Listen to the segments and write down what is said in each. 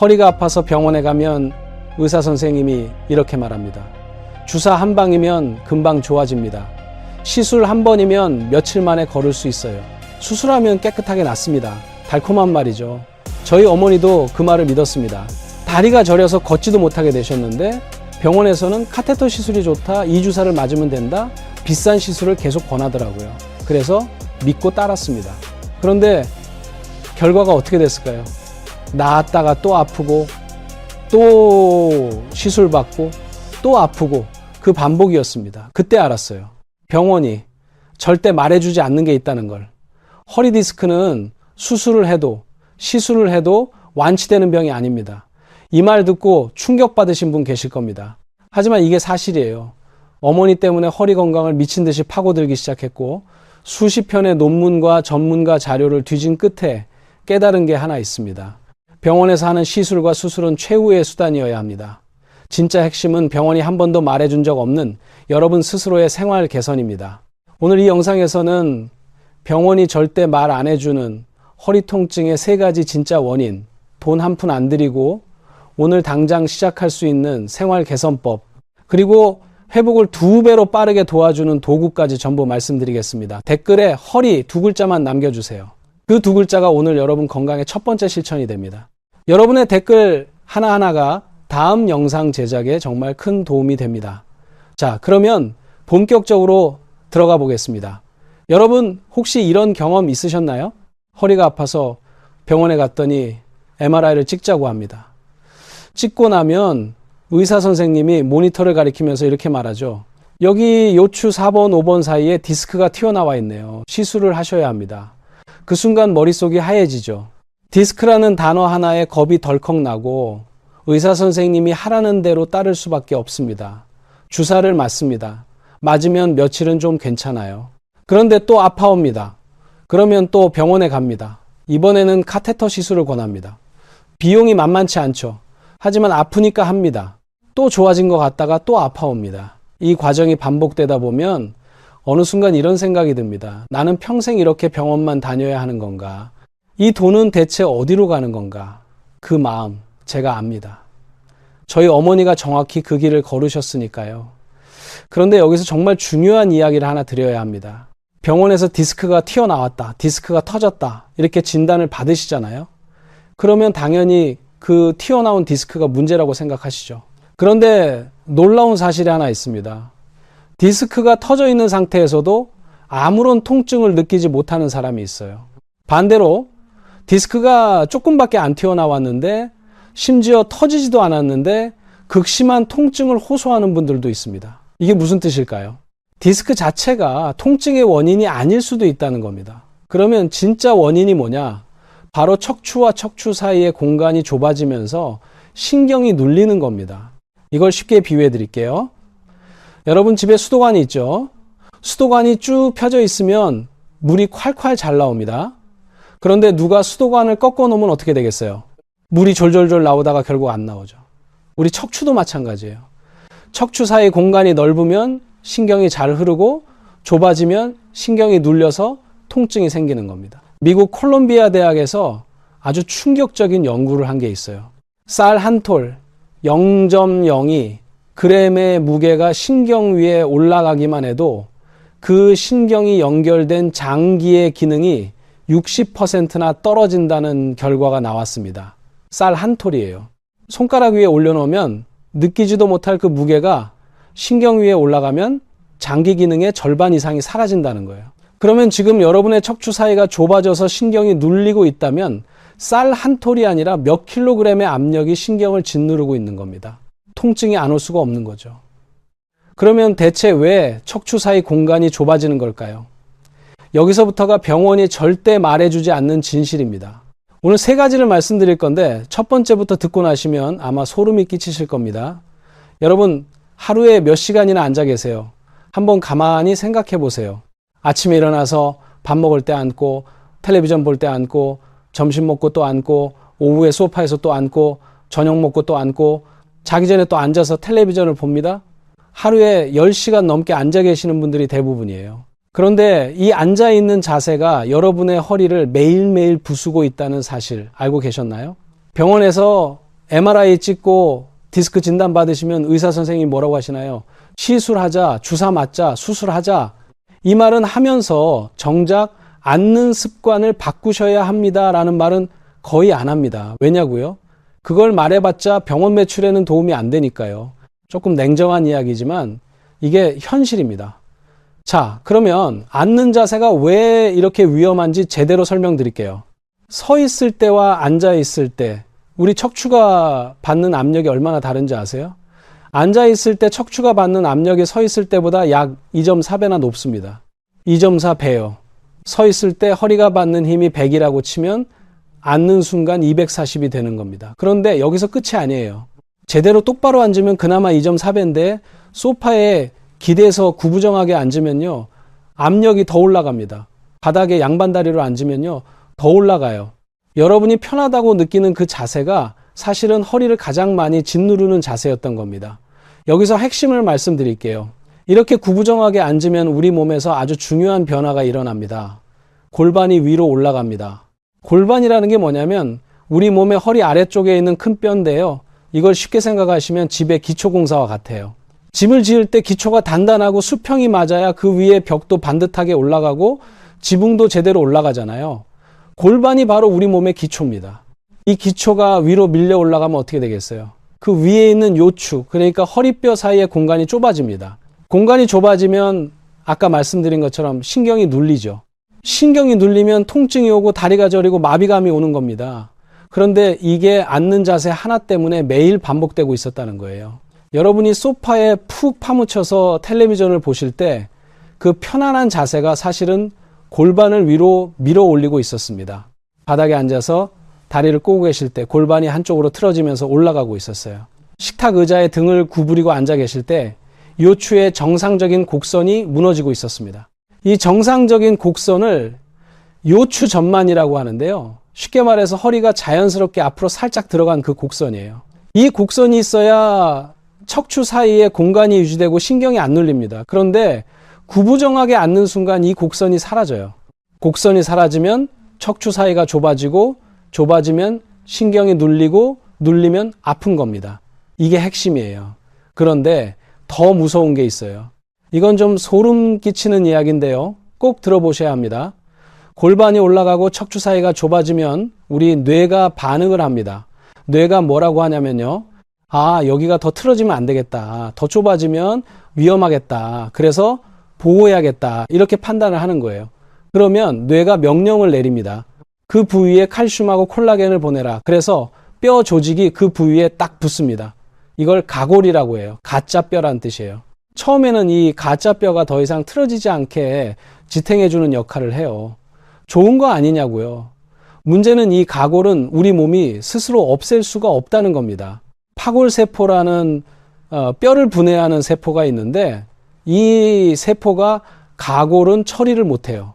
허리가 아파서 병원에 가면 의사 선생님이 이렇게 말합니다. 주사 한 방이면 금방 좋아집니다. 시술 한 번이면 며칠 만에 걸을 수 있어요. 수술하면 깨끗하게 낫습니다. 달콤한 말이죠. 저희 어머니도 그 말을 믿었습니다. 다리가 저려서 걷지도 못하게 되셨는데 병원에서는 카테터 시술이 좋다, 이 주사를 맞으면 된다, 비싼 시술을 계속 권하더라고요. 그래서 믿고 따랐습니다. 그런데 결과가 어떻게 됐을까요? 나았다가 또 아프고 또 시술 받고 또 아프고 그 반복이었습니다. 그때 알았어요. 병원이 절대 말해주지 않는 게 있다는 걸. 허리 디스크는 수술을 해도 시술을 해도 완치되는 병이 아닙니다. 이 말 듣고 충격받으신 분 계실 겁니다. 하지만 이게 사실이에요. 어머니 때문에 허리 건강을 미친 듯이 파고들기 시작했고 수십 편의 논문과 전문가 자료를 뒤진 끝에 깨달은 게 하나 있습니다. 병원에서 하는 시술과 수술은 최후의 수단이어야 합니다. 진짜 핵심은 병원이 한 번도 말해준 적 없는 여러분 스스로의 생활 개선입니다. 오늘 이 영상에서는 병원이 절대 말 안 해주는 허리 통증의 3가지 진짜 원인, 돈 한 푼 안 들이고 오늘 당장 시작할 수 있는 생활 개선법, 그리고 회복을 2배로 빠르게 도와주는 도구까지 전부 말씀드리겠습니다. 댓글에 허리 2글자만 남겨주세요. 그 2글자가 오늘 여러분 건강의 첫 번째 실천이 됩니다. 여러분의 댓글 하나하나가 다음 영상 제작에 정말 큰 도움이 됩니다. 자, 그러면 본격적으로 들어가 보겠습니다. 여러분 혹시 이런 경험 있으셨나요? 허리가 아파서 병원에 갔더니 MRI를 찍자고 합니다. 찍고 나면 의사 선생님이 모니터를 가리키면서 이렇게 말하죠. 여기 요추 4번, 5번 사이에 디스크가 튀어나와 있네요. 시술을 하셔야 합니다. 그 순간 머릿속이 하얘지죠. 디스크라는 단어 하나에 겁이 덜컥 나고 의사 선생님이 하라는 대로 따를 수밖에 없습니다. 주사를 맞습니다. 맞으면 며칠은 좀 괜찮아요. 그런데 또 아파옵니다. 그러면 또 병원에 갑니다. 이번에는 카테터 시술을 권합니다. 비용이 만만치 않죠. 하지만 아프니까 합니다. 또 좋아진 것 같다가 또 아파옵니다. 이 과정이 반복되다 보면 어느 순간 이런 생각이 듭니다. 나는 평생 이렇게 병원만 다녀야 하는 건가? 이 돈은 대체 어디로 가는 건가? 그 마음 제가 압니다. 저희 어머니가 정확히 그 길을 걸으셨으니까요. 그런데 여기서 정말 중요한 이야기를 하나 드려야 합니다. 병원에서 디스크가 튀어나왔다, 디스크가 터졌다 이렇게 진단을 받으시잖아요. 그러면 당연히 그 튀어나온 디스크가 문제라고 생각하시죠. 그런데 놀라운 사실이 하나 있습니다. 디스크가 터져 있는 상태에서도 아무런 통증을 느끼지 못하는 사람이 있어요. 반대로 디스크가 조금밖에 안 튀어나왔는데 심지어 터지지도 않았는데 극심한 통증을 호소하는 분들도 있습니다. 이게 무슨 뜻일까요? 디스크 자체가 통증의 원인이 아닐 수도 있다는 겁니다. 그러면 진짜 원인이 뭐냐? 바로 척추와 척추 사이의 공간이 좁아지면서 신경이 눌리는 겁니다. 이걸 쉽게 비유해 드릴게요. 여러분 집에 수도관이 있죠? 수도관이 쭉 펴져 있으면 물이 콸콸 잘 나옵니다. 그런데 누가 수도관을 꺾어 놓으면 어떻게 되겠어요? 물이 졸졸졸 나오다가 결국 안 나오죠. 우리 척추도 마찬가지예요. 척추 사이 공간이 넓으면 신경이 잘 흐르고 좁아지면 신경이 눌려서 통증이 생기는 겁니다. 미국 콜롬비아 대학에서 아주 충격적인 연구를 한 게 있어요. 쌀 한 톨 0.02 g의 무게가 신경 위에 올라가기만 해도 그 신경이 연결된 장기의 기능이 60%나 떨어진다는 결과가 나왔습니다. 쌀 한 톨이에요. 손가락 위에 올려놓으면 느끼지도 못할 그 무게가 신경 위에 올라가면 장기 기능의 절반 이상이 사라진다는 거예요. 그러면 지금 여러분의 척추 사이가 좁아져서 신경이 눌리고 있다면 쌀 한 톨이 아니라 몇 킬로그램의 압력이 신경을 짓누르고 있는 겁니다. 통증이 안 올 수가 없는 거죠. 그러면 대체 왜 척추 사이 공간이 좁아지는 걸까요? 여기서부터가 병원이 절대 말해주지 않는 진실입니다. 오늘 3가지를 말씀드릴 건데 첫 번째부터 듣고 나시면 아마 소름이 끼치실 겁니다. 여러분 하루에 몇 시간이나 앉아 계세요? 한번 가만히 생각해 보세요. 아침에 일어나서 밥 먹을 때 앉고 텔레비전 볼 때 앉고 점심 먹고 또 앉고 오후에 소파에서 또 앉고 저녁 먹고 또 앉고 자기 전에 또 앉아서 텔레비전을 봅니다. 하루에 10시간 넘게 앉아 계시는 분들이 대부분이에요. 그런데 이 앉아있는 자세가 여러분의 허리를 매일매일 부수고 있다는 사실 알고 계셨나요? 병원에서 MRI 찍고 디스크 진단 받으시면 의사 선생님이 뭐라고 하시나요? 시술하자, 주사 맞자, 수술하자. 이 말은 하면서 정작 앉는 습관을 바꾸셔야 합니다라는 말은 거의 안 합니다. 왜냐고요? 그걸 말해봤자 병원 매출에는 도움이 안 되니까요. 조금 냉정한 이야기지만 이게 현실입니다. 자, 그러면 앉는 자세가 왜 이렇게 위험한지 제대로 설명드릴게요. 서 있을 때와 앉아 있을 때 우리 척추가 받는 압력이 얼마나 다른지 아세요? 앉아 있을 때 척추가 받는 압력이 서 있을 때보다 약 2.4배나 높습니다. 2.4배요. 서 있을 때 허리가 받는 힘이 100이라고 치면 앉는 순간 240이 되는 겁니다. 그런데 여기서 끝이 아니에요. 제대로 똑바로 앉으면 그나마 2.4배인데 소파에 기대서 구부정하게 앉으면요. 압력이 더 올라갑니다. 바닥에 양반다리로 앉으면요. 더 올라가요. 여러분이 편하다고 느끼는 그 자세가 사실은 허리를 가장 많이 짓누르는 자세였던 겁니다. 여기서 핵심을 말씀드릴게요. 이렇게 구부정하게 앉으면 우리 몸에서 아주 중요한 변화가 일어납니다. 골반이 위로 올라갑니다. 골반이라는 게 뭐냐면 우리 몸의 허리 아래쪽에 있는 큰 뼈인데요. 이걸 쉽게 생각하시면 집의 기초공사와 같아요. 집을 지을 때 기초가 단단하고 수평이 맞아야 그 위에 벽도 반듯하게 올라가고 지붕도 제대로 올라가잖아요. 골반이 바로 우리 몸의 기초입니다. 이 기초가 위로 밀려 올라가면 어떻게 되겠어요? 그 위에 있는 요추, 그러니까 허리뼈 사이의 공간이 좁아집니다. 공간이 좁아지면 아까 말씀드린 것처럼 신경이 눌리죠. 신경이 눌리면 통증이 오고 다리가 저리고 마비감이 오는 겁니다. 그런데 이게 앉는 자세 하나 때문에 매일 반복되고 있었다는 거예요. 여러분이 소파에 푹 파묻혀서 텔레비전을 보실 때 그 편안한 자세가 사실은 골반을 위로 밀어 올리고 있었습니다. 바닥에 앉아서 다리를 꼬고 계실 때 골반이 한쪽으로 틀어지면서 올라가고 있었어요. 식탁 의자에 등을 구부리고 앉아 계실 때 요추의 정상적인 곡선이 무너지고 있었습니다. 이 정상적인 곡선을 요추 전만이라고 하는데요. 쉽게 말해서 허리가 자연스럽게 앞으로 살짝 들어간 그 곡선이에요. 이 곡선이 있어야 척추 사이에 공간이 유지되고 신경이 안 눌립니다. 그런데 구부정하게 앉는 순간 이 곡선이 사라져요. 곡선이 사라지면 척추 사이가 좁아지고 좁아지면 신경이 눌리고 눌리면 아픈 겁니다. 이게 핵심이에요. 그런데 더 무서운 게 있어요. 이건 좀 소름 끼치는 이야기인데요. 꼭 들어보셔야 합니다. 골반이 올라가고 척추 사이가 좁아지면 우리 뇌가 반응을 합니다. 뇌가 뭐라고 하냐면요. 아, 여기가 더 틀어지면 안 되겠다. 더 좁아지면 위험하겠다. 그래서 보호해야겠다. 이렇게 판단을 하는 거예요. 그러면 뇌가 명령을 내립니다. 그 부위에 칼슘하고 콜라겐을 보내라. 그래서 뼈 조직이 그 부위에 딱 붙습니다. 이걸 가골이라고 해요. 가짜 뼈란 뜻이에요. 처음에는 이 가짜 뼈가 더 이상 틀어지지 않게 지탱해주는 역할을 해요. 좋은 거 아니냐고요. 문제는 이 가골은 우리 몸이 스스로 없앨 수가 없다는 겁니다. 파골세포라는 뼈를 분해하는 세포가 있는데 이 세포가 가골은 처리를 못해요.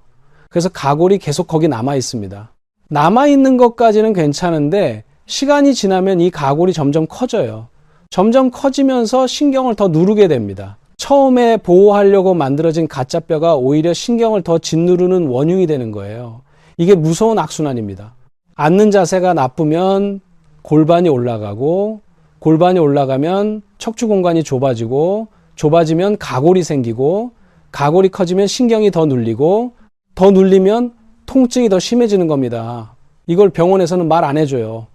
그래서 가골이 계속 거기 남아 있습니다. 남아있는 것까지는 괜찮은데 시간이 지나면 이 가골이 점점 커져요. 점점 커지면서 신경을 더 누르게 됩니다. 처음에 보호하려고 만들어진 가짜뼈가 오히려 신경을 더 짓누르는 원흉이 되는 거예요. 이게 무서운 악순환입니다. 앉는 자세가 나쁘면 골반이 올라가고 골반이 올라가면 척추 공간이 좁아지고 좁아지면 가골이 생기고 가골이 커지면 신경이 더 눌리고 더 눌리면 통증이 더 심해지는 겁니다. 이걸 병원에서는 말 안 해줘요.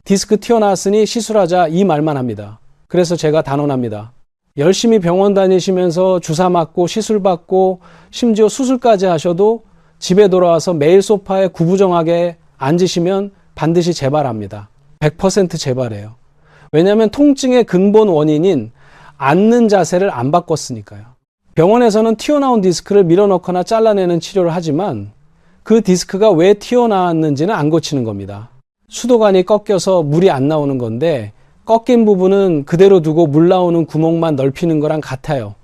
디스크 튀어나왔으니 시술하자 이 말만 합니다. 그래서 제가 단언합니다. 열심히 병원 다니시면서 주사 맞고 시술 받고 심지어 수술까지 하셔도 집에 돌아와서 매일 소파에 구부정하게 앉으시면 반드시 재발합니다. 100% 재발해요. 왜냐하면 통증의 근본 원인인 앉는 자세를 안 바꿨으니까요. 병원에서는 튀어나온 디스크를 밀어넣거나 잘라내는 치료를 하지만 그 디스크가 왜 튀어나왔는지는 안 고치는 겁니다. 수도관이 꺾여서 물이 안 나오는 건데 꺾인 부분은 그대로 두고 물 나오는 구멍만 넓히는 거랑 같아요.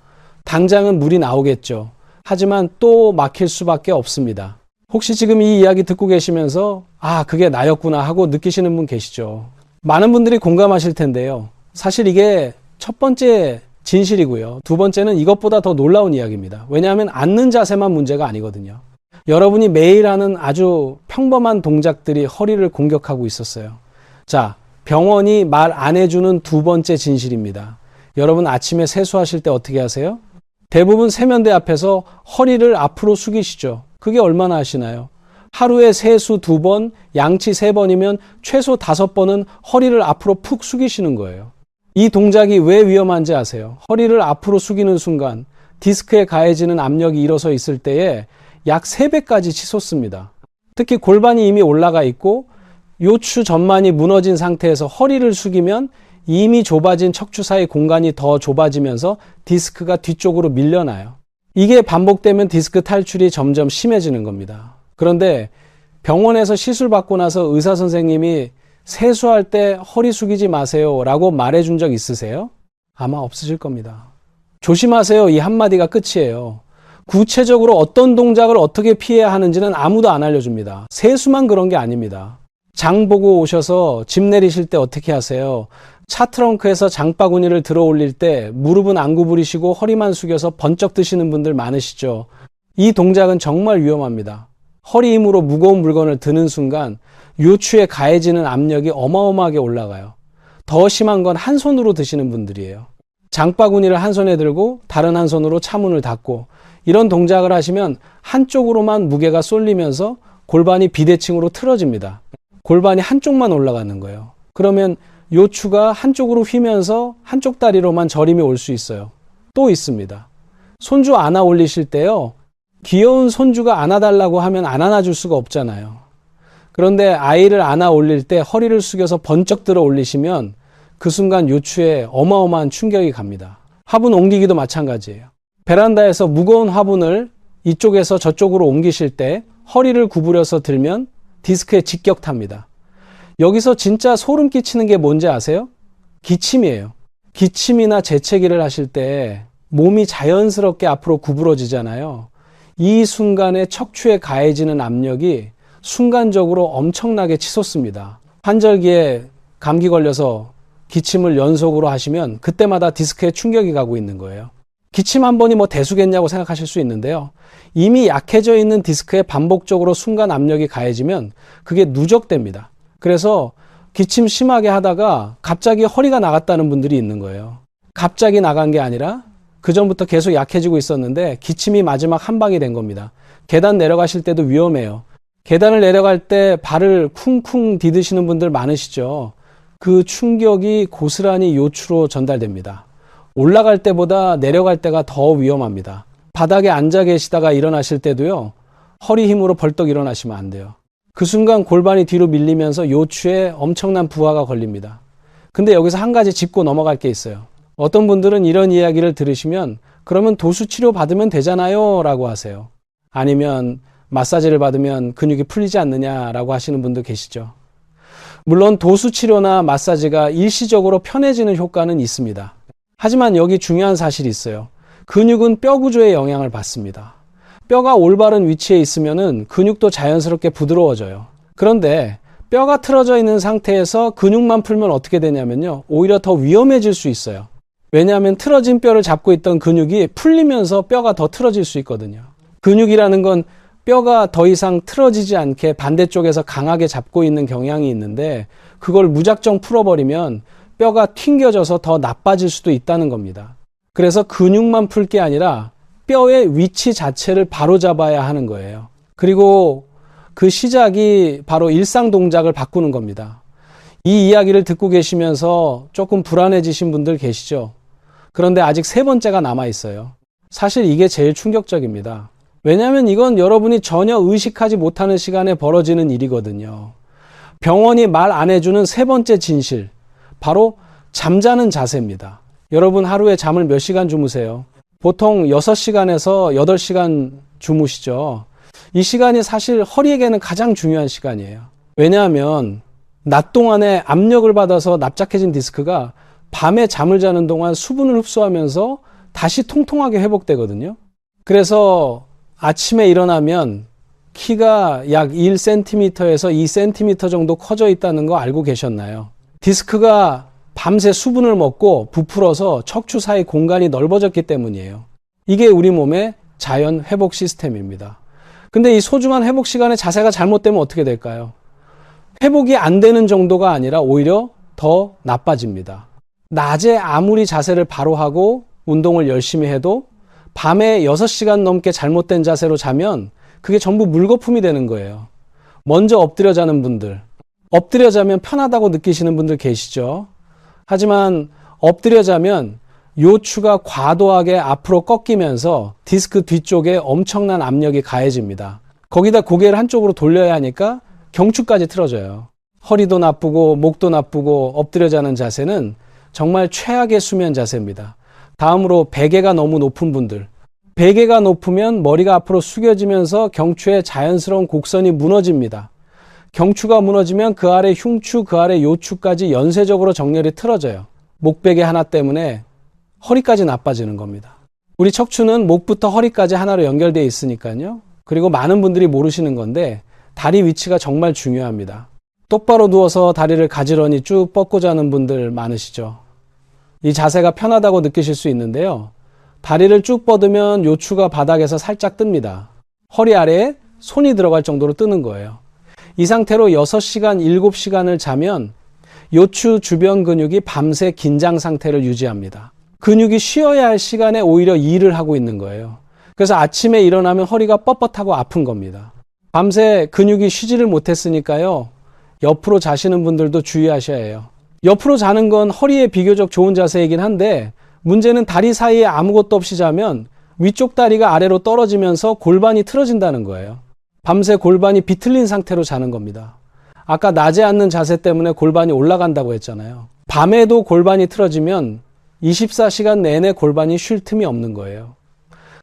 당장은 물이 나오겠죠. 하지만 또 막힐 수밖에 없습니다. 혹시 지금 이 이야기 듣고 계시면서 아, 그게 나였구나 하고 느끼시는 분 계시죠? 많은 분들이 공감하실 텐데요. 사실 이게 첫 번째 진실이고요. 두 번째는 이것보다 더 놀라운 이야기입니다. 왜냐하면 앉는 자세만 문제가 아니거든요. 여러분이 매일 하는 아주 평범한 동작들이 허리를 공격하고 있었어요. 자, 병원이 말 안 해주는 두 번째 진실입니다. 여러분 아침에 세수하실 때 어떻게 하세요? 대부분 세면대 앞에서 허리를 앞으로 숙이시죠. 그게 얼마나 하시나요? 하루에 세수 2번, 양치 3번이면 최소 5번은 허리를 앞으로 푹 숙이시는 거예요. 이 동작이 왜 위험한지 아세요? 허리를 앞으로 숙이는 순간 디스크에 가해지는 압력이 일어서 있을 때에 약 3배까지 치솟습니다. 특히 골반이 이미 올라가 있고 요추 전만이 무너진 상태에서 허리를 숙이면 이미 좁아진 척추 사이 공간이 더 좁아지면서 디스크가 뒤쪽으로 밀려나요. 이게 반복되면 디스크 탈출이 점점 심해지는 겁니다. 그런데 병원에서 시술 받고 나서 의사 선생님이 세수할 때 허리 숙이지 마세요 라고 말해준 적 있으세요? 아마 없으실 겁니다. 조심하세요 이 한마디가 끝이에요. 구체적으로 어떤 동작을 어떻게 피해야 하는지는 아무도 안 알려줍니다. 세수만 그런 게 아닙니다. 장 보고 오셔서 짐 내리실 때 어떻게 하세요? 차 트렁크에서 장바구니를 들어 올릴 때 무릎은 안 구부리시고 허리만 숙여서 번쩍 드시는 분들 많으시죠? 이 동작은 정말 위험합니다. 허리 힘으로 무거운 물건을 드는 순간 요추에 가해지는 압력이 어마어마하게 올라가요. 더 심한 건 한 손으로 드시는 분들이에요. 장바구니를 한 손에 들고 다른 한 손으로 차문을 닫고 이런 동작을 하시면 한쪽으로만 무게가 쏠리면서 골반이 비대칭으로 틀어집니다. 골반이 한쪽만 올라가는 거예요. 그러면 요추가 한쪽으로 휘면서 한쪽 다리로만 저림이 올 수 있어요. 또 있습니다. 손주 안아 올리실 때요. 귀여운 손주가 안아달라고 하면 안 안아줄 수가 없잖아요. 그런데 아이를 안아 올릴 때 허리를 숙여서 번쩍 들어 올리시면 그 순간 요추에 어마어마한 충격이 갑니다. 화분 옮기기도 마찬가지예요. 베란다에서 무거운 화분을 이쪽에서 저쪽으로 옮기실 때 허리를 구부려서 들면 디스크에 직격탑니다. 여기서 진짜 소름 끼치는 게 뭔지 아세요? 기침이에요. 기침이나 재채기를 하실 때 몸이 자연스럽게 앞으로 구부러지잖아요. 이 순간에 척추에 가해지는 압력이 순간적으로 엄청나게 치솟습니다. 환절기에 감기 걸려서 기침을 연속으로 하시면 그때마다 디스크에 충격이 가고 있는 거예요. 기침 한 번이 뭐 대수겠냐고 생각하실 수 있는데요. 이미 약해져 있는 디스크에 반복적으로 순간 압력이 가해지면 그게 누적됩니다. 그래서 기침 심하게 하다가 갑자기 허리가 나갔다는 분들이 있는 거예요. 갑자기 나간 게 아니라 그전부터 계속 약해지고 있었는데 기침이 마지막 한 방이 된 겁니다. 계단 내려가실 때도 위험해요. 계단을 내려갈 때 발을 쿵쿵 디드시는 분들 많으시죠. 그 충격이 고스란히 요추로 전달됩니다. 올라갈 때보다 내려갈 때가 더 위험합니다. 바닥에 앉아 계시다가 일어나실 때도요. 허리 힘으로 벌떡 일어나시면 안 돼요. 그 순간 골반이 뒤로 밀리면서 요추에 엄청난 부하가 걸립니다. 근데 여기서 한 가지 짚고 넘어갈 게 있어요. 어떤 분들은 이런 이야기를 들으시면 그러면 도수 치료 받으면 되잖아요 라고 하세요. 아니면 마사지를 받으면 근육이 풀리지 않느냐라고 하시는 분도 계시죠. 물론 도수 치료나 마사지가 일시적으로 편해지는 효과는 있습니다. 하지만 여기 중요한 사실이 있어요. 근육은 뼈 구조에 영향을 받습니다. 뼈가 올바른 위치에 있으면은 근육도 자연스럽게 부드러워져요. 그런데 뼈가 틀어져 있는 상태에서 근육만 풀면 어떻게 되냐면요. 오히려 더 위험해질 수 있어요. 왜냐하면 틀어진 뼈를 잡고 있던 근육이 풀리면서 뼈가 더 틀어질 수 있거든요. 근육이라는 건 뼈가 더 이상 틀어지지 않게 반대쪽에서 강하게 잡고 있는 경향이 있는데 그걸 무작정 풀어버리면 뼈가 튕겨져서 더 나빠질 수도 있다는 겁니다. 그래서 근육만 풀 게 아니라 뼈의 위치 자체를 바로잡아야 하는 거예요. 그리고 그 시작이 바로 일상 동작을 바꾸는 겁니다. 이 이야기를 듣고 계시면서 조금 불안해지신 분들 계시죠? 그런데 아직 3번째가 남아 있어요. 사실 이게 제일 충격적입니다. 왜냐하면 이건 여러분이 전혀 의식하지 못하는 시간에 벌어지는 일이거든요. 병원이 말 안 해주는 3번째 진실, 바로 잠자는 자세입니다. 여러분 하루에 잠을 몇 시간 주무세요? 보통 6시간에서 8시간 주무시죠. 이 시간이 사실 허리에게는 가장 중요한 시간이에요. 왜냐하면 낮 동안에 압력을 받아서 납작해진 디스크가 밤에 잠을 자는 동안 수분을 흡수하면서 다시 통통하게 회복되거든요. 그래서 아침에 일어나면 키가 약 1cm에서 2cm 정도 커져 있다는 거 알고 계셨나요? 디스크가 밤새 수분을 먹고 부풀어서 척추 사이 공간이 넓어졌기 때문이에요. 이게 우리 몸의 자연 회복 시스템입니다. 근데 이 소중한 회복 시간에 자세가 잘못되면 어떻게 될까요? 회복이 안 되는 정도가 아니라 오히려 더 나빠집니다. 낮에 아무리 자세를 바로 하고 운동을 열심히 해도 밤에 6시간 넘게 잘못된 자세로 자면 그게 전부 물거품이 되는 거예요. 먼저 엎드려 자는 분들, 엎드려 자면 편하다고 느끼시는 분들 계시죠? 하지만 엎드려 자면 요추가 과도하게 앞으로 꺾이면서 디스크 뒤쪽에 엄청난 압력이 가해집니다. 거기다 고개를 한쪽으로 돌려야 하니까 경추까지 틀어져요. 허리도 나쁘고 목도 나쁘고 엎드려 자는 자세는 정말 최악의 수면 자세입니다. 다음으로 베개가 너무 높은 분들. 베개가 높으면 머리가 앞으로 숙여지면서 경추의 자연스러운 곡선이 무너집니다. 경추가 무너지면 그 아래 흉추, 그 아래 요추까지 연쇄적으로 정렬이 틀어져요. 목베개 하나 때문에 허리까지 나빠지는 겁니다. 우리 척추는 목부터 허리까지 하나로 연결되어 있으니까요. 그리고 많은 분들이 모르시는 건데 다리 위치가 정말 중요합니다. 똑바로 누워서 다리를 가지런히 쭉 뻗고 자는 분들 많으시죠? 이 자세가 편하다고 느끼실 수 있는데요. 다리를 쭉 뻗으면 요추가 바닥에서 살짝 뜹니다. 허리 아래에 손이 들어갈 정도로 뜨는 거예요. 이 상태로 6시간, 7시간을 자면 요추 주변 근육이 밤새 긴장 상태를 유지합니다. 근육이 쉬어야 할 시간에 오히려 일을 하고 있는 거예요. 그래서 아침에 일어나면 허리가 뻣뻣하고 아픈 겁니다. 밤새 근육이 쉬지를 못했으니까요. 옆으로 자시는 분들도 주의하셔야 해요. 옆으로 자는 건 허리에 비교적 좋은 자세이긴 한데 문제는 다리 사이에 아무것도 없이 자면 위쪽 다리가 아래로 떨어지면서 골반이 틀어진다는 거예요. 밤새 골반이 비틀린 상태로 자는 겁니다. 아까 낮에 앉는 자세 때문에 골반이 올라간다고 했잖아요. 밤에도 골반이 틀어지면 24시간 내내 골반이 쉴 틈이 없는 거예요.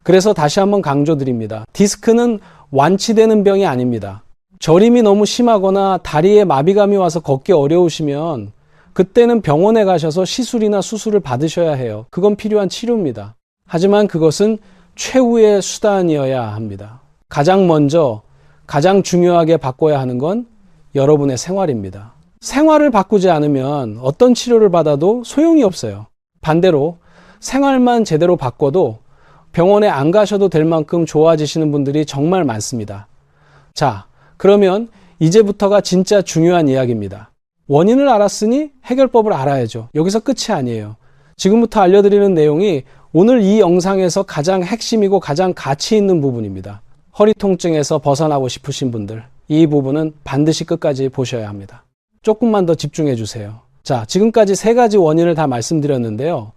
그래서 다시 한번 강조드립니다. 디스크는 완치되는 병이 아닙니다. 저림이 너무 심하거나 다리에 마비감이 와서 걷기 어려우시면 그때는 병원에 가셔서 시술이나 수술을 받으셔야 해요. 그건 필요한 치료입니다. 하지만 그것은 최후의 수단이어야 합니다. 가장 먼저 가장 중요하게 바꿔야 하는 건 여러분의 생활입니다. 생활을 바꾸지 않으면 어떤 치료를 받아도 소용이 없어요. 반대로 생활만 제대로 바꿔도 병원에 안 가셔도 될 만큼 좋아지시는 분들이 정말 많습니다. 자, 그러면 이제부터가 진짜 중요한 이야기입니다. 원인을 알았으니 해결법을 알아야죠. 여기서 끝이 아니에요. 지금부터 알려드리는 내용이 오늘 이 영상에서 가장 핵심이고 가장 가치 있는 부분입니다. 허리 통증에서 벗어나고 싶으신 분들, 이 부분은 반드시 끝까지 보셔야 합니다. 조금만 더 집중해 주세요. 자, 지금까지 3가지 원인을 다 말씀드렸는데요.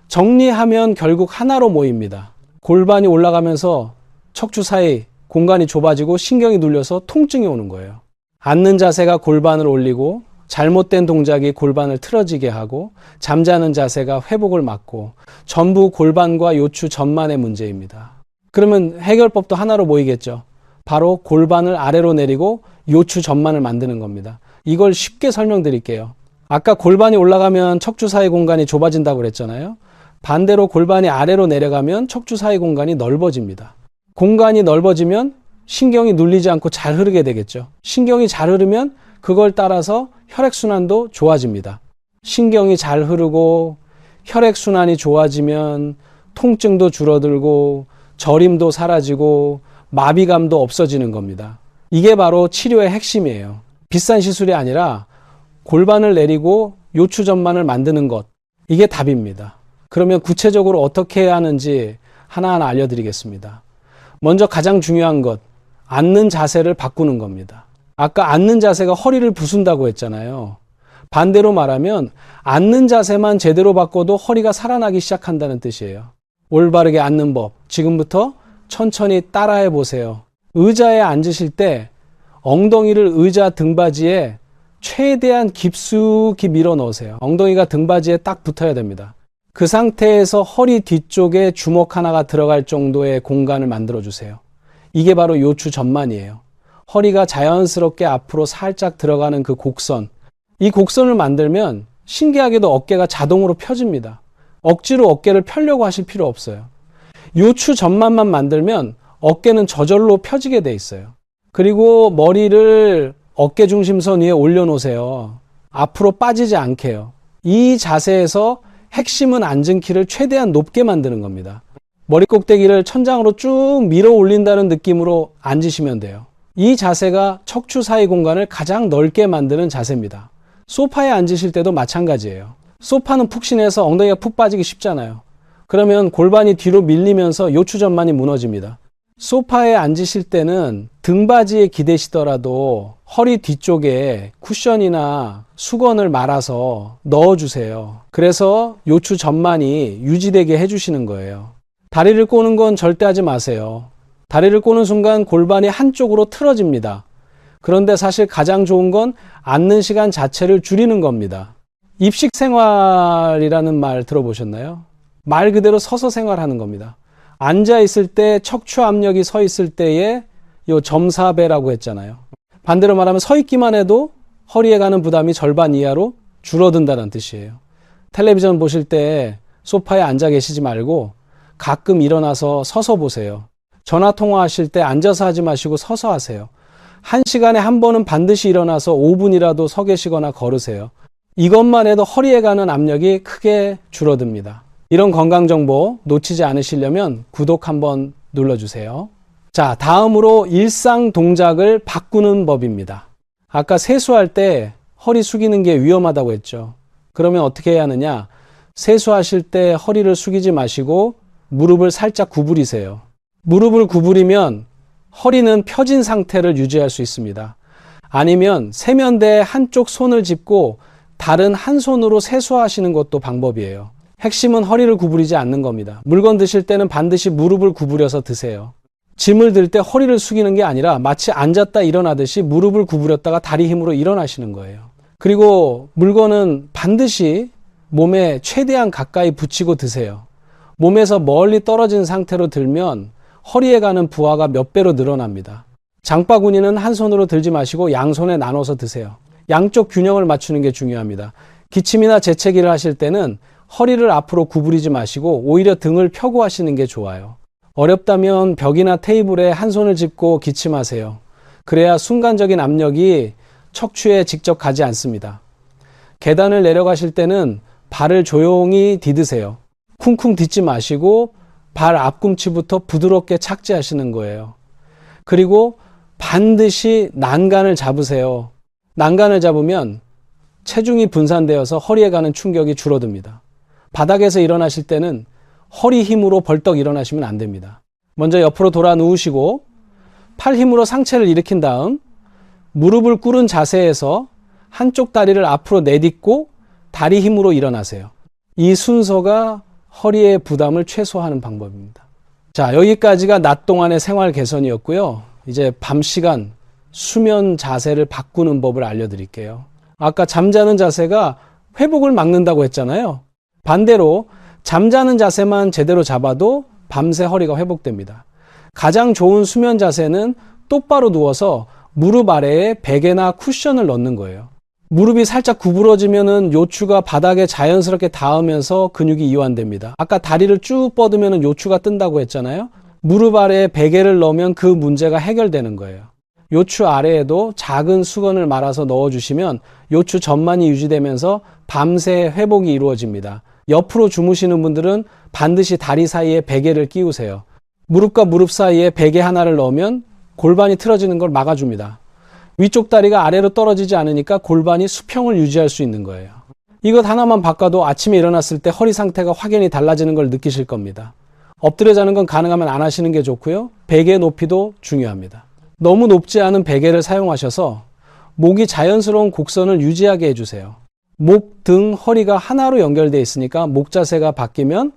정리하면 결국 하나로 모입니다. 골반이 올라가면서 척추 사이 공간이 좁아지고 신경이 눌려서 통증이 오는 거예요. 앉는 자세가 골반을 올리고 잘못된 동작이 골반을 틀어지게 하고 잠자는 자세가 회복을 막고 전부 골반과 요추 전만의 문제입니다. 그러면 해결법도 하나로 모이겠죠. 바로 골반을 아래로 내리고 요추 전만을 만드는 겁니다. 이걸 쉽게 설명드릴게요. 아까 골반이 올라가면 척추 사이 공간이 좁아진다고 그랬잖아요. 반대로 골반이 아래로 내려가면 척추 사이 공간이 넓어집니다. 공간이 넓어지면 신경이 눌리지 않고 잘 흐르게 되겠죠. 신경이 잘 흐르면 그걸 따라서 혈액순환도 좋아집니다. 신경이 잘 흐르고 혈액순환이 좋아지면 통증도 줄어들고 저림도 사라지고 마비감도 없어지는 겁니다. 이게 바로 치료의 핵심이에요. 비싼 시술이 아니라 골반을 내리고 요추 전만을 만드는 것, 이게 답입니다. 그러면 구체적으로 어떻게 해야 하는지 하나하나 알려드리겠습니다. 먼저 가장 중요한 것, 앉는 자세를 바꾸는 겁니다. 아까 앉는 자세가 허리를 부순다고 했잖아요. 반대로 말하면 앉는 자세만 제대로 바꿔도 허리가 살아나기 시작한다는 뜻이에요. 올바르게 앉는 법, 지금부터 천천히 따라해 보세요. 의자에 앉으실 때 엉덩이를 의자 등받이에 최대한 깊숙이 밀어 넣으세요. 엉덩이가 등받이에 딱 붙어야 됩니다. 그 상태에서 허리 뒤쪽에 주먹 하나가 들어갈 정도의 공간을 만들어 주세요. 이게 바로 요추 전만이에요. 허리가 자연스럽게 앞으로 살짝 들어가는 그 곡선. 이 곡선을 만들면 신기하게도 어깨가 자동으로 펴집니다. 억지로 어깨를 펴려고 하실 필요 없어요. 요추 전만만 만들면 어깨는 저절로 펴지게 돼 있어요. 그리고 머리를 어깨 중심선 위에 올려놓으세요. 앞으로 빠지지 않게요. 이 자세에서 핵심은 앉은 키를 최대한 높게 만드는 겁니다. 머리 꼭대기를 천장으로 쭉 밀어 올린다는 느낌으로 앉으시면 돼요. 이 자세가 척추 사이 공간을 가장 넓게 만드는 자세입니다. 소파에 앉으실 때도 마찬가지예요. 소파는 푹신해서 엉덩이가 푹 빠지기 쉽잖아요. 그러면 골반이 뒤로 밀리면서 요추 전만이 무너집니다. 소파에 앉으실 때는 등받이에 기대시더라도 허리 뒤쪽에 쿠션이나 수건을 말아서 넣어주세요. 그래서 요추 전만이 유지되게 해주시는 거예요. 다리를 꼬는 건 절대 하지 마세요. 다리를 꼬는 순간 골반이 한쪽으로 틀어집니다. 그런데 사실 가장 좋은 건 앉는 시간 자체를 줄이는 겁니다. 입식 생활이라는 말 들어보셨나요? 말 그대로 서서 생활하는 겁니다. 앉아 있을 때 척추 압력이 서 있을 때에 요 점사배라고 했잖아요. 반대로 말하면 서 있기만 해도 허리에 가는 부담이 절반 이하로 줄어든다는 뜻이에요. 텔레비전 보실 때 소파에 앉아 계시지 말고 가끔 일어나서 서서 보세요. 전화 통화하실 때 앉아서 하지 마시고 서서 하세요. 1시간에 한 번은 반드시 일어나서 5분이라도 서 계시거나 걸으세요. 이것만 해도 허리에 가는 압력이 크게 줄어듭니다. 이런 건강 정보 놓치지 않으시려면 구독 한번 눌러주세요. 자, 다음으로 일상 동작을 바꾸는 법입니다. 아까 세수할 때 허리 숙이는 게 위험하다고 했죠. 그러면 어떻게 해야 하느냐? 세수하실 때 허리를 숙이지 마시고 무릎을 살짝 구부리세요. 무릎을 구부리면 허리는 펴진 상태를 유지할 수 있습니다. 아니면 세면대에 한쪽 손을 짚고 다른 한 손으로 세수하시는 것도 방법이에요. 핵심은 허리를 구부리지 않는 겁니다. 물건 드실 때는 반드시 무릎을 구부려서 드세요. 짐을 들 때 허리를 숙이는 게 아니라 마치 앉았다 일어나듯이 무릎을 구부렸다가 다리 힘으로 일어나시는 거예요. 그리고 물건은 반드시 몸에 최대한 가까이 붙이고 드세요. 몸에서 멀리 떨어진 상태로 들면 허리에 가는 부하가 몇 배로 늘어납니다. 장바구니는 한 손으로 들지 마시고 양손에 나눠서 드세요. 양쪽 균형을 맞추는 게 중요합니다. 기침이나 재채기를 하실 때는 허리를 앞으로 구부리지 마시고 오히려 등을 펴고 하시는 게 좋아요. 어렵다면 벽이나 테이블에 한 손을 짚고 기침하세요. 그래야 순간적인 압력이 척추에 직접 가지 않습니다. 계단을 내려가실 때는 발을 조용히 디드세요. 쿵쿵 딛지 마시고 발 앞꿈치부터 부드럽게 착지하시는 거예요. 그리고 반드시 난간을 잡으세요. 난간을 잡으면 체중이 분산되어서 허리에 가는 충격이 줄어듭니다. 바닥에서 일어나실 때는 허리 힘으로 벌떡 일어나시면 안 됩니다. 먼저 옆으로 돌아 누우시고 팔 힘으로 상체를 일으킨 다음 무릎을 꿇은 자세에서 한쪽 다리를 앞으로 내딛고 다리 힘으로 일어나세요. 이 순서가 허리의 부담을 최소화하는 방법입니다. 자, 여기까지가 낮 동안의 생활 개선이었고요. 이제 밤 시간 수면 자세를 바꾸는 법을 알려드릴게요. 아까 잠자는 자세가 회복을 막는다고 했잖아요. 반대로 잠자는 자세만 제대로 잡아도 밤새 허리가 회복됩니다. 가장 좋은 수면 자세는 똑바로 누워서 무릎 아래에 베개나 쿠션을 넣는 거예요. 무릎이 살짝 구부러지면은 요추가 바닥에 자연스럽게 닿으면서 근육이 이완됩니다. 아까 다리를 쭉 뻗으면은 요추가 뜬다고 했잖아요. 무릎 아래에 베개를 넣으면 그 문제가 해결되는 거예요. 요추 아래에도 작은 수건을 말아서 넣어주시면 요추 전만이 유지되면서 밤새 회복이 이루어집니다. 옆으로 주무시는 분들은 반드시 다리 사이에 베개를 끼우세요. 무릎과 무릎 사이에 베개 하나를 넣으면 골반이 틀어지는 걸 막아줍니다. 위쪽 다리가 아래로 떨어지지 않으니까 골반이 수평을 유지할 수 있는 거예요. 이것 하나만 바꿔도 아침에 일어났을 때 허리 상태가 확연히 달라지는 걸 느끼실 겁니다. 엎드려 자는 건 가능하면 안 하시는 게 좋고요. 베개 높이도 중요합니다. 너무 높지 않은 베개를 사용하셔서 목이 자연스러운 곡선을 유지하게 해주세요. 목, 등, 허리가 하나로 연결되어 있으니까 목 자세가 바뀌면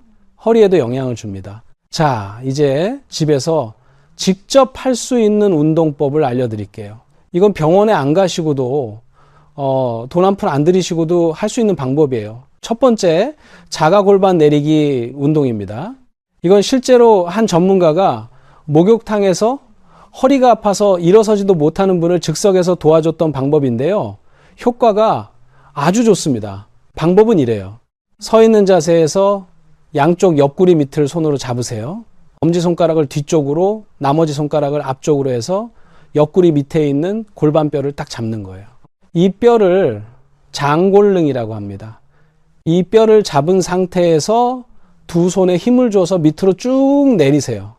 허리에도 영향을 줍니다. 자, 이제 집에서 직접 할 수 있는 운동법을 알려드릴게요. 이건 병원에 안 가시고도 돈 한 푼 안 들이시고도 할 수 있는 방법이에요. 첫 번째, 자가골반 내리기 운동입니다. 이건 실제로 한 전문가가 목욕탕에서 허리가 아파서 일어서지도 못하는 분을 즉석에서 도와줬던 방법인데요. 효과가 아주 좋습니다. 방법은 이래요. 서 있는 자세에서 양쪽 옆구리 밑을 손으로 잡으세요. 엄지손가락을 뒤쪽으로, 나머지 손가락을 앞쪽으로 해서 옆구리 밑에 있는 골반뼈를 딱 잡는 거예요. 이 뼈를 장골릉이라고 합니다. 이 뼈를 잡은 상태에서 두 손에 힘을 줘서 밑으로 쭉 내리세요.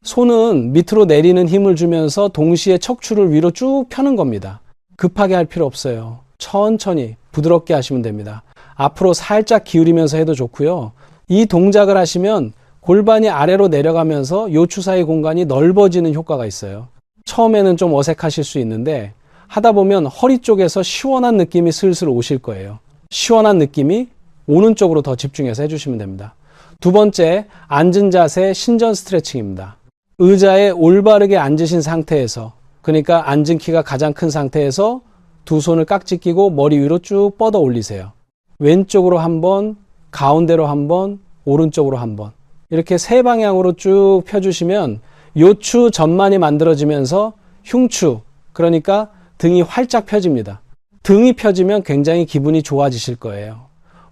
손은 밑으로 내리는 힘을 주면서 동시에 척추를 위로 쭉 펴는 겁니다. 급하게 할 필요 없어요. 천천히 부드럽게 하시면 됩니다. 앞으로 살짝 기울이면서 해도 좋고요. 이 동작을 하시면 골반이 아래로 내려가면서 요추 사이 공간이 넓어지는 효과가 있어요. 처음에는 좀 어색하실 수 있는데 하다 보면 허리 쪽에서 시원한 느낌이 슬슬 오실 거예요. 시원한 느낌이 오는 쪽으로 더 집중해서 해주시면 됩니다. 두 번째, 앉은 자세 신전 스트레칭입니다. 의자에 올바르게 앉으신 상태에서, 그러니까 앉은 키가 가장 큰 상태에서 두 손을 깍지 끼고 머리 위로 쭉 뻗어 올리세요. 왼쪽으로 한 번, 가운데로 한 번, 오른쪽으로 한 번. 이렇게 세 방향으로 쭉 펴주시면 요추 전만이 만들어지면서 흉추, 그러니까 등이 활짝 펴집니다. 등이 펴지면 굉장히 기분이 좋아지실 거예요.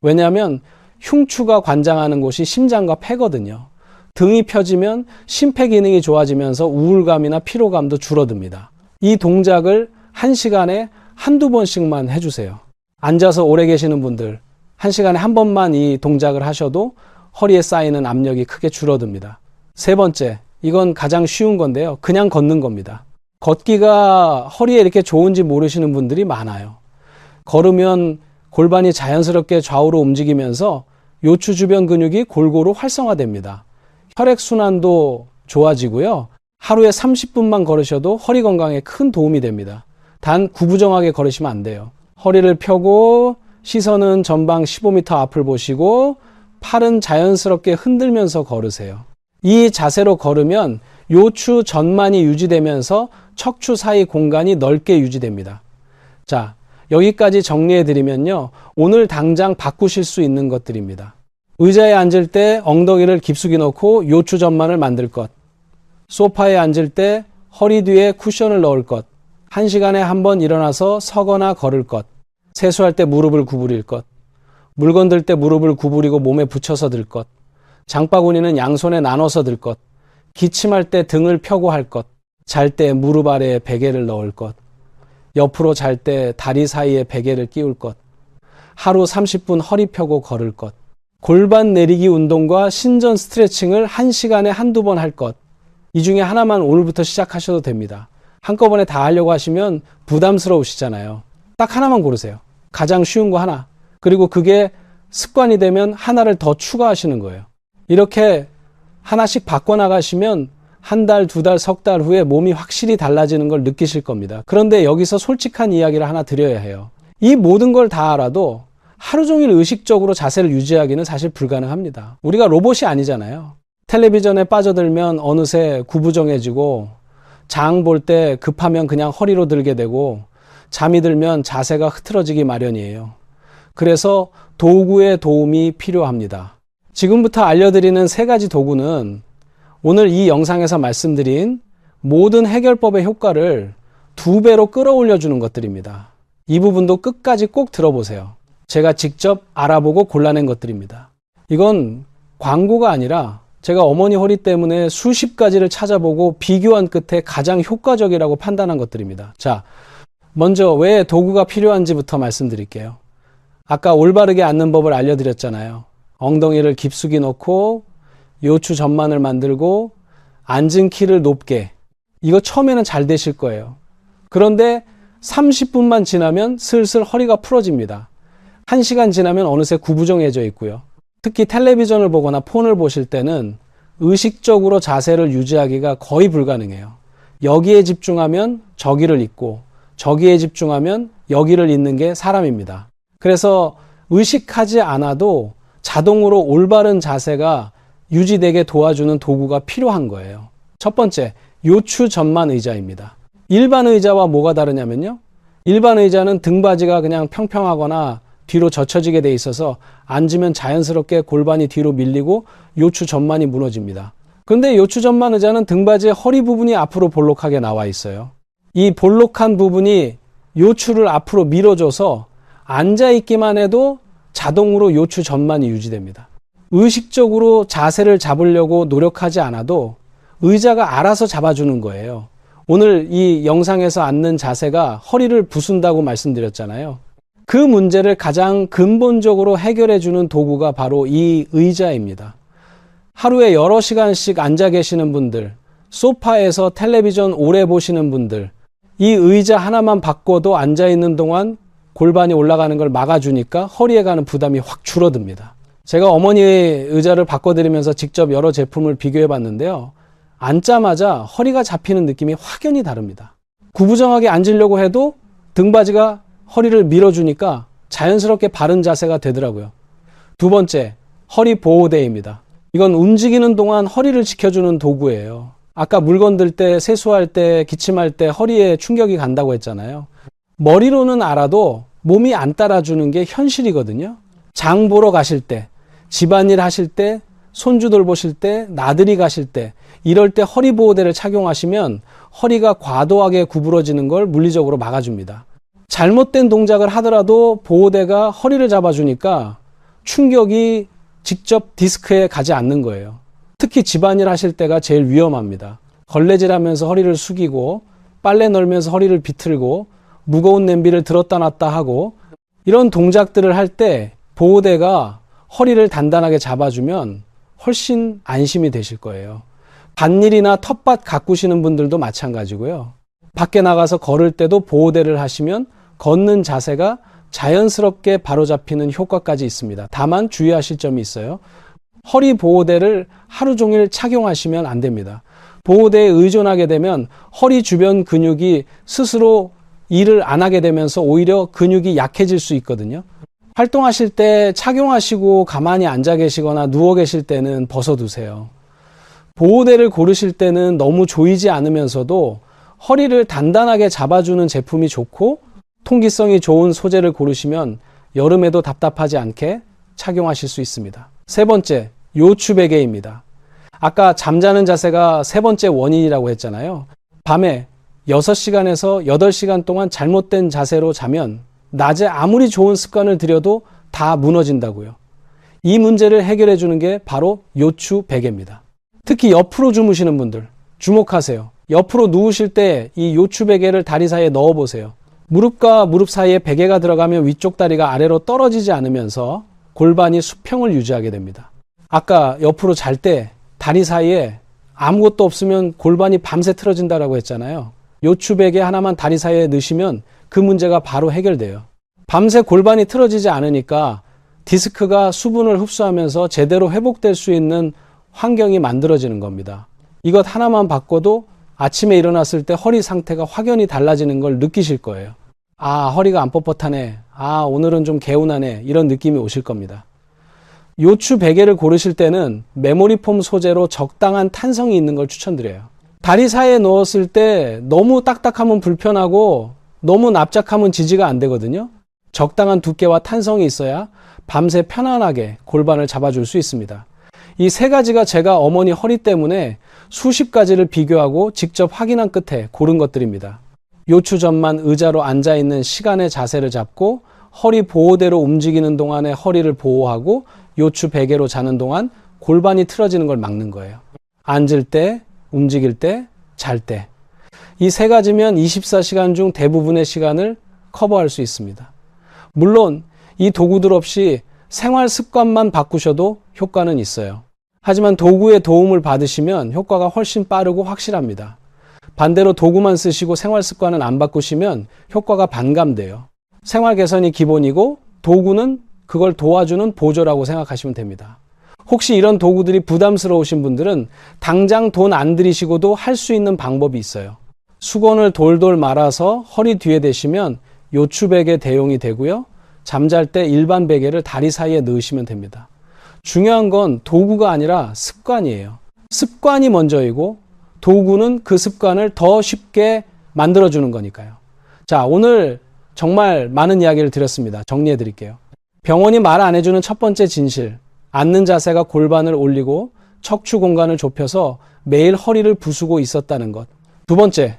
왜냐하면 흉추가 관장하는 곳이 심장과 폐거든요. 등이 펴지면 심폐 기능이 좋아지면서 우울감이나 피로감도 줄어듭니다. 이 동작을 1시간에 한두 번씩만 해주세요. 앉아서 오래 계시는 분들 1시간에 한 번만 이 동작을 하셔도 허리에 쌓이는 압력이 크게 줄어듭니다. 세 번째, 이건 가장 쉬운 건데요. 그냥 걷는 겁니다. 걷기가 허리에 이렇게 좋은지 모르시는 분들이 많아요. 걸으면 골반이 자연스럽게 좌우로 움직이면서 요추 주변 근육이 골고루 활성화됩니다. 혈액순환도 좋아지고요. 하루에 30분만 걸으셔도 허리 건강에 큰 도움이 됩니다. 단 구부정하게 걸으시면 안 돼요. 허리를 펴고 시선은 전방 15m 앞을 보시고 팔은 자연스럽게 흔들면서 걸으세요. 이 자세로 걸으면 요추 전만이 유지되면서 척추 사이 공간이 넓게 유지됩니다. 자, 여기까지 정리해 드리면요. 오늘 당장 바꾸실 수 있는 것들입니다. 의자에 앉을 때 엉덩이를 깊숙이 넣고 요추 전만을 만들 것. 소파에 앉을 때 허리 뒤에 쿠션을 넣을 것. 1시간에 한 번 일어나서 서거나 걸을 것. 세수할 때 무릎을 구부릴 것. 물건 들 때 무릎을 구부리고 몸에 붙여서 들 것. 장바구니는 양손에 나눠서 들 것. 기침할 때 등을 펴고 할 것. 잘 때 무릎 아래에 베개를 넣을 것. 옆으로 잘 때 다리 사이에 베개를 끼울 것. 하루 30분 허리 펴고 걸을 것. 골반 내리기 운동과 신전 스트레칭을 1시간에 한두 번 할 것. 이 중에 하나만 오늘부터 시작하셔도 됩니다. 한꺼번에 다 하려고 하시면 부담스러우시잖아요. 딱 하나만 고르세요. 가장 쉬운 거 하나. 그리고 그게 습관이 되면 하나를 더 추가하시는 거예요. 이렇게 하나씩 바꿔나가시면 한 달, 두 달, 석 달 후에 몸이 확실히 달라지는 걸 느끼실 겁니다. 그런데 여기서 솔직한 이야기를 하나 드려야 해요. 이 모든 걸 다 알아도 하루 종일 의식적으로 자세를 유지하기는 사실 불가능합니다. 우리가 로봇이 아니잖아요. 텔레비전에 빠져들면 어느새 구부정해지고 장 볼 때 급하면 그냥 허리로 들게 되고 잠이 들면 자세가 흐트러지기 마련이에요. 그래서 도구의 도움이 필요합니다. 지금부터 알려드리는 3가지 도구는 오늘 이 영상에서 말씀드린 모든 해결법의 효과를 2배로 끌어올려 주는 것들입니다. 이 부분도 끝까지 꼭 들어보세요. 제가 직접 알아보고 골라낸 것들입니다. 이건 광고가 아니라 제가 어머니 허리 때문에 수십 가지를 찾아보고 비교한 끝에 가장 효과적이라고 판단한 것들입니다. 자, 먼저 왜 도구가 필요한지부터 말씀드릴게요. 아까 올바르게 앉는 법을 알려드렸잖아요. 엉덩이를 깊숙이 넣고 요추 전만을 만들고 앉은 키를 높게. 이거 처음에는 잘 되실 거예요. 그런데 30분만 지나면 슬슬 허리가 풀어집니다. 1시간 지나면 어느새 구부정해져 있고요. 특히 텔레비전을 보거나 폰을 보실 때는 의식적으로 자세를 유지하기가 거의 불가능해요. 여기에 집중하면 저기를 잊고 저기에 집중하면 여기를 잊는 게 사람입니다. 그래서 의식하지 않아도 자동으로 올바른 자세가 유지되게 도와주는 도구가 필요한 거예요. 첫 번째, 요추 전만 의자입니다. 일반 의자와 뭐가 다르냐면요. 일반 의자는 등받이가 그냥 평평하거나 뒤로 젖혀지게 돼 있어서 앉으면 자연스럽게 골반이 뒤로 밀리고 요추 전만이 무너집니다. 그런데 요추 전만 의자는 등받이의 허리 부분이 앞으로 볼록하게 나와 있어요. 이 볼록한 부분이 요추를 앞으로 밀어줘서 앉아있기만 해도 자동으로 요추 전만이 유지됩니다. 의식적으로 자세를 잡으려고 노력하지 않아도 의자가 알아서 잡아주는 거예요. 오늘 이 영상에서 앉는 자세가 허리를 부순다고 말씀드렸잖아요. 그 문제를 가장 근본적으로 해결해주는 도구가 바로 이 의자입니다. 하루에 여러 시간씩 앉아 계시는 분들, 소파에서 텔레비전 오래 보시는 분들, 이 의자 하나만 바꿔도 앉아있는 동안 골반이 올라가는 걸 막아주니까 허리에 가는 부담이 확 줄어듭니다. 제가 어머니 의자를 바꿔드리면서 직접 여러 제품을 비교해 봤는데요. 앉자마자 허리가 잡히는 느낌이 확연히 다릅니다. 구부정하게 앉으려고 해도 등받이가 허리를 밀어주니까 자연스럽게 바른 자세가 되더라고요. 두 번째, 허리 보호대입니다. 이건 움직이는 동안 허리를 지켜주는 도구예요. 아까 물건 들 때, 세수할 때, 기침할 때 허리에 충격이 간다고 했잖아요. 머리로는 알아도 몸이 안 따라주는 게 현실이거든요. 장 보러 가실 때, 집안일 하실 때, 손주 돌보실 때, 나들이 가실 때, 이럴 때 허리 보호대를 착용하시면 허리가 과도하게 구부러지는 걸 물리적으로 막아줍니다. 잘못된 동작을 하더라도 보호대가 허리를 잡아주니까 충격이 직접 디스크에 가지 않는 거예요. 특히 집안일 하실 때가 제일 위험합니다. 걸레질 하면서 허리를 숙이고 빨래 널면서 허리를 비틀고 무거운 냄비를 들었다 놨다 하고 이런 동작들을 할 때 보호대가 허리를 단단하게 잡아주면 훨씬 안심이 되실 거예요. 밭일이나 텃밭 가꾸시는 분들도 마찬가지고요. 밖에 나가서 걸을 때도 보호대를 하시면 걷는 자세가 자연스럽게 바로잡히는 효과까지 있습니다. 다만 주의하실 점이 있어요. 허리 보호대를 하루 종일 착용하시면 안 됩니다. 보호대에 의존하게 되면 허리 주변 근육이 스스로 일을 안 하게 되면서 오히려 근육이 약해질 수 있거든요. 활동하실 때 착용하시고 가만히 앉아 계시거나 누워 계실 때는 벗어두세요. 보호대를 고르실 때는 너무 조이지 않으면서도 허리를 단단하게 잡아주는 제품이 좋고 통기성이 좋은 소재를 고르시면 여름에도 답답하지 않게 착용하실 수 있습니다. 세 번째, 요추 베개입니다. 아까 잠자는 자세가 세 번째 원인이라고 했잖아요. 밤에 6시간에서 8시간 동안 잘못된 자세로 자면 낮에 아무리 좋은 습관을 들여도 다 무너진다고요. 이 문제를 해결해 주는 게 바로 요추 베개입니다. 특히 옆으로 주무시는 분들 주목하세요. 옆으로 누우실 때 이 요추 베개를 다리 사이에 넣어 보세요. 무릎과 무릎 사이에 베개가 들어가면 위쪽 다리가 아래로 떨어지지 않으면서 골반이 수평을 유지하게 됩니다. 아까 옆으로 잘 때 다리 사이에 아무것도 없으면 골반이 밤새 틀어진다고 했잖아요. 요추 베개 하나만 다리 사이에 넣으시면 그 문제가 바로 해결돼요. 밤새 골반이 틀어지지 않으니까 디스크가 수분을 흡수하면서 제대로 회복될 수 있는 환경이 만들어지는 겁니다. 이것 하나만 바꿔도 아침에 일어났을 때 허리 상태가 확연히 달라지는 걸 느끼실 거예요. 아, 허리가 안 뻣뻣하네. 아, 오늘은 좀 개운하네. 이런 느낌이 오실 겁니다. 요추 베개를 고르실 때는 메모리폼 소재로 적당한 탄성이 있는 걸 추천드려요. 다리 사이에 넣었을 때 너무 딱딱하면 불편하고 너무 납작하면 지지가 안 되거든요. 적당한 두께와 탄성이 있어야 밤새 편안하게 골반을 잡아줄 수 있습니다. 이 세 가지가 제가 어머니 허리 때문에 수십 가지를 비교하고 직접 확인한 끝에 고른 것들입니다. 요추전만 의자로 앉아있는 시간의 자세를 잡고 허리 보호대로 움직이는 동안에 허리를 보호하고 요추 베개로 자는 동안 골반이 틀어지는 걸 막는 거예요. 앉을 때, 움직일 때, 잘 때. 이 세 가지면 24시간 중 대부분의 시간을 커버할 수 있습니다. 물론 이 도구들 없이 생활 습관만 바꾸셔도 효과는 있어요. 하지만 도구의 도움을 받으시면 효과가 훨씬 빠르고 확실합니다. 반대로 도구만 쓰시고 생활 습관은 안 바꾸시면 효과가 반감돼요. 생활 개선이 기본이고 도구는 그걸 도와주는 보조라고 생각하시면 됩니다. 혹시 이런 도구들이 부담스러우신 분들은 당장 돈 안 들이시고도 할 수 있는 방법이 있어요. 수건을 돌돌 말아서 허리 뒤에 대시면 요추 베개 대용이 되고요. 잠잘 때 일반 베개를 다리 사이에 넣으시면 됩니다. 중요한 건 도구가 아니라 습관이에요. 습관이 먼저이고 도구는 그 습관을 더 쉽게 만들어주는 거니까요. 자, 오늘 정말 많은 이야기를 드렸습니다. 정리해 드릴게요. 병원이 말 안 해주는 첫 번째 진실, 앉는 자세가 골반을 올리고 척추 공간을 좁혀서 매일 허리를 부수고 있었다는 것. 두 번째,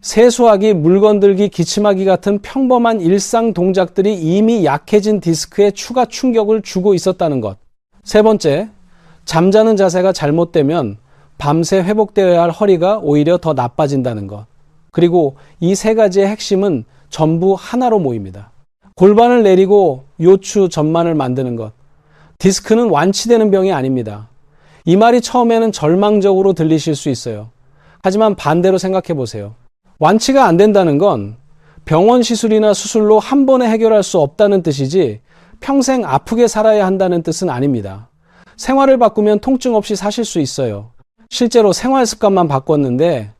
세수하기, 물건 들기, 기침하기 같은 평범한 일상 동작들이 이미 약해진 디스크에 추가 충격을 주고 있었다는 것. 세 번째, 잠자는 자세가 잘못되면 밤새 회복되어야 할 허리가 오히려 더 나빠진다는 것. 그리고 이 세 가지의 핵심은 전부 하나로 모입니다. 골반을 내리고 요추 전만을 만드는 것. 디스크는 완치되는 병이 아닙니다. 이 말이 처음에는 절망적으로 들리실 수 있어요. 하지만 반대로 생각해 보세요. 완치가 안 된다는 건 병원 시술이나 수술로 한 번에 해결할 수 없다는 뜻이지 평생 아프게 살아야 한다는 뜻은 아닙니다. 생활을 바꾸면 통증 없이 사실 수 있어요. 실제로 생활 습관만 바꿨는데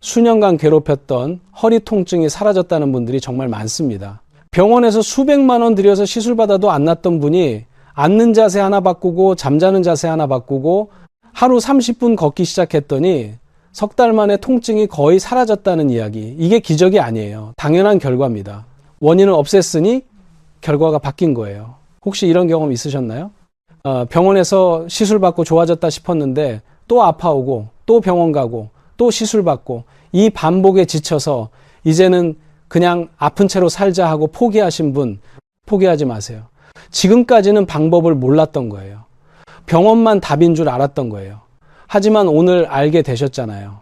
수년간 괴롭혔던 허리 통증이 사라졌다는 분들이 정말 많습니다. 병원에서 수백만 원 들여서 시술받아도 안 낫던 분이 앉는 자세 하나 바꾸고 잠자는 자세 하나 바꾸고 하루 30분 걷기 시작했더니 석 달 만에 통증이 거의 사라졌다는 이야기. 이게 기적이 아니에요. 당연한 결과입니다. 원인을 없앴으니 결과가 바뀐 거예요. 혹시 이런 경험 있으셨나요? 병원에서 시술받고 좋아졌다 싶었는데 또 아파오고 또 병원 가고 또 시술받고 이 반복에 지쳐서 이제는 그냥 아픈 채로 살자 하고 포기하신 분, 포기하지 마세요. 지금까지는 방법을 몰랐던 거예요. 병원만 답인 줄 알았던 거예요. 하지만 오늘 알게 되셨잖아요.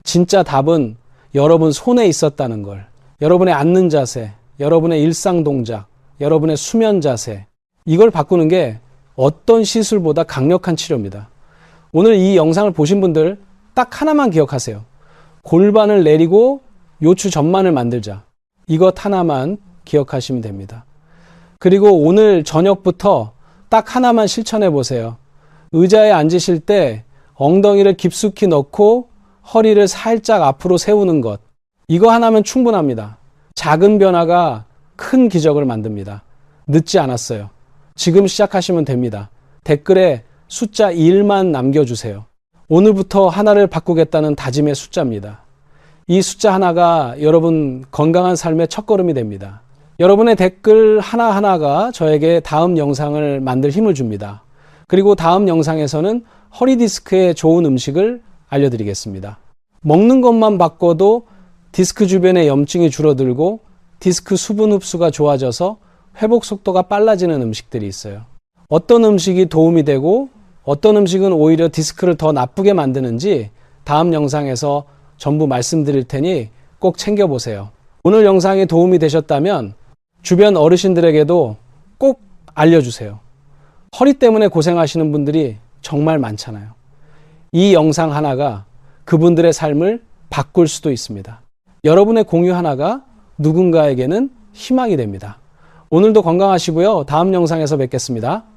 진짜 답은 여러분 손에 있었다는 걸. 여러분의 앉는 자세, 여러분의 일상 동작, 여러분의 수면 자세, 이걸 바꾸는 게 어떤 시술보다 강력한 치료입니다. 오늘 이 영상을 보신 분들 딱 하나만 기억하세요. 골반을 내리고 요추 전만을 만들자. 이것 하나만 기억하시면 됩니다. 그리고 오늘 저녁부터 딱 하나만 실천해 보세요. 의자에 앉으실 때 엉덩이를 깊숙이 넣고 허리를 살짝 앞으로 세우는 것. 이거 하나면 충분합니다. 작은 변화가 큰 기적을 만듭니다. 늦지 않았어요. 지금 시작하시면 됩니다. 댓글에 숫자 1만 남겨주세요. 오늘부터 하나를 바꾸겠다는 다짐의 숫자입니다. 이 숫자 하나가 여러분 건강한 삶의 첫걸음이 됩니다. 여러분의 댓글 하나하나가 저에게 다음 영상을 만들 힘을 줍니다. 그리고 다음 영상에서는 허리 디스크에 좋은 음식을 알려드리겠습니다. 먹는 것만 바꿔도 디스크 주변의 염증이 줄어들고 디스크 수분 흡수가 좋아져서 회복 속도가 빨라지는 음식들이 있어요. 어떤 음식이 도움이 되고 어떤 음식은 오히려 디스크를 더 나쁘게 만드는지 다음 영상에서 전부 말씀드릴 테니 꼭 챙겨보세요. 오늘 영상이 도움이 되셨다면 주변 어르신들에게도 꼭 알려주세요. 허리 때문에 고생하시는 분들이 정말 많잖아요. 이 영상 하나가 그분들의 삶을 바꿀 수도 있습니다. 여러분의 공유 하나가 누군가에게는 희망이 됩니다. 오늘도 건강하시고요. 다음 영상에서 뵙겠습니다.